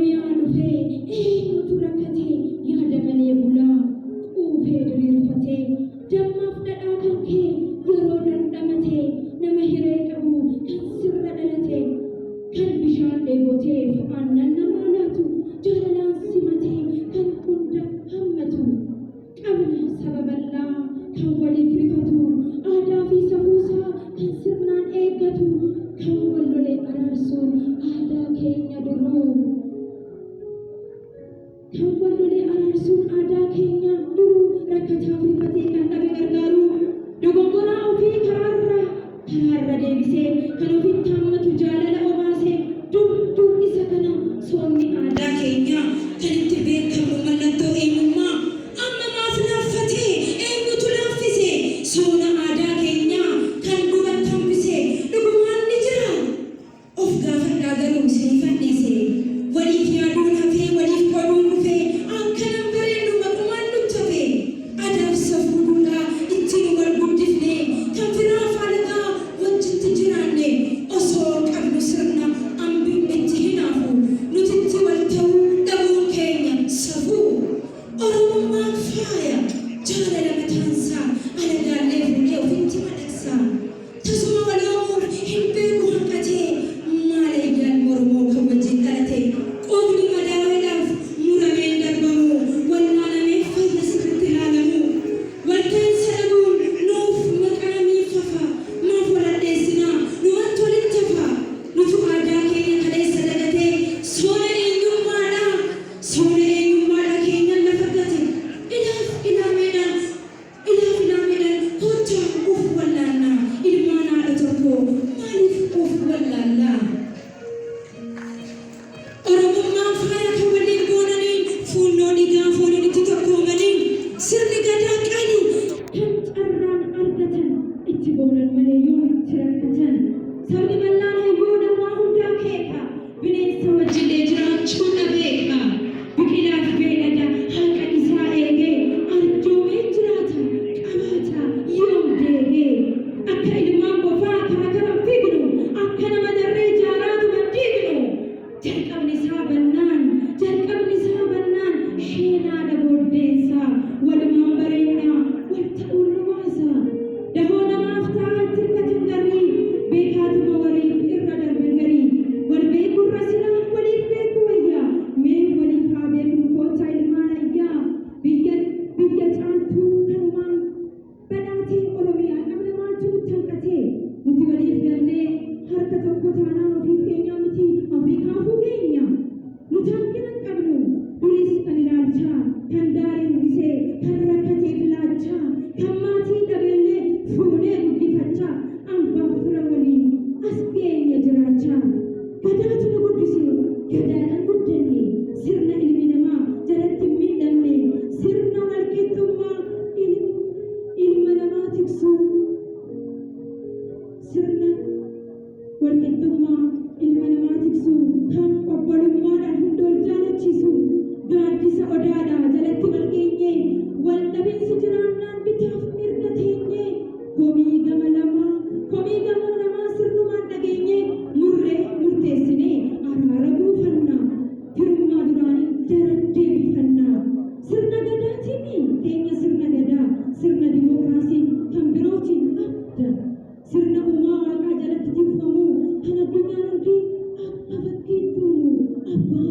Oromiyaan dhufee eenyutu rakkatee yaada malee bulaa quufee diriirfatee dammaaf dhadhaa kan kee yeroo dandhamatee nama hiree qabu kan sirra dhalatee kan bishaan dheeboteef aannan namaa laatu jaalalaan simatee kan hunda hammatu qabna saba bal'aa kan waliif rifatu aadaa fi safuusaa kan sirnaan eeggatu kan wal lolee araarsuun aadaa keenya duruu kan wal lolee araarsuun aadaa keenya duruu rakkataaf rifatee kan dhabe gargaaru dogongoraa ofii karaarra deebisee kan ofitti hammatu jaalala obaasee dur isa kana soomni aadaa keenya kan itti beekamu mallattoo eenyummaa amma maaf laaffatee eenyutu laaffisee soona aadaa keenya kan duratti hambisee dhugumaan ni jira of gaafadhaa garuu isinii fadhiisee waliif yaaduun hafee waliif qoduun dhufee akkanaan bareeddu maqumaan nutti hafee adaaf safuu duudhaa itti nu wal guddifnee kan firaa faalagaa wajjitti jiraanne osoo qabnu sirna ambiin itti hinaafu nutitti wal ta'uu dhabuun keenya safuu oromummaan faaya jaalala mataansaa alagaallee fuudhee ofitti madaqsaa tasuma waloomuuf hin beeku hanqatee maala iyyaan mormoo kan wajjin dhalatee qoodni madaaweedhaaf murameen darbamu wallaalamee fayya sirritti ilaalamu walta'insa dhabuun nuuf maqaa miifafa maaf waladheessinaa nuwatti walitti hafa nutu aadaa keenya kaleessa dagatee soona eenyummaadhaa keenyan lafa gate ilaaf ilaameedhaan hojjaa of wallaallaa ilmaan haadha tokko maaliif of wallaallaa oromummaan faaya kan waliin boonaniin fuunnoo dhiigaa fooniin itti tokkoomaniin sirni gadaa qanii kan carraan argatan itti boonan malee yoo itti rakkatan sabni bal'aan hayyoodha waa hundaa keeka bineensa wajjillee jiraachuun dhabeeka biqilaaf beelada haqa isaa eegee arjoomee jiraata qabaata yoom deegee akka ilmaan bofaa karaa karan fiignu akka nama darree jaaraatu mandiignu jalqabni isaa bannaan sheenaadha booddeensaa walumaan bareenyaa wal ta'uun nu baasa dahoo namaaf ta'a itti hirkatan garrii beekaatuma wariif irra darben garii wal beekurra silaa waliif beeku wayyaa mee waliif haa beekun koottaa ilmaan ayyaa biyya caantuu kanumaan badhaatee oromiyaa qabna maaltu nutti hanqatee nuti waliif gallee harka tokko taanaan ofiif keenyaa miti afrikaafuu keenya nuti hanqina hin qabnu duris kan ilaalchaa kan daarii uwwisee kan rakkatee filaachaa kan maatii dhabeellee fuunee guddifachaa anbaaf fira waliin as geenya jiraachaa gadaatu nu guddisee gadaadhaan guddanne sirna ilmi namaa jalatti hin miidhamne sirna walqixxummaa ilma namaa tiksuu sirna walqixxummaa ilma namaa tiksuu kan obbolummaadhaan hunda ol jaalachiisu gaaddisa odaadhaa jalatti wal geenye wal dhabinsi jiraannaan bitaaf mirga teenye komii gama namaa sirnumaan dhageenye murree murteessinee araara buufannaa firummaa duraanii daran deebifannaa sirna gadaatiin keenya sirna gadaa sirna dimookiraasii kan birootiin adda sirna uumaa waaqaa jalatti tikfamuu kan addunyaan hundi akka fakkiittu abbaa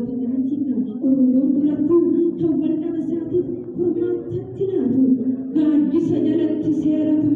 falaatika oromoon durattuu kan wal dhaba isaatiif hormaatatti laatu gaaddisa jalatti seeratu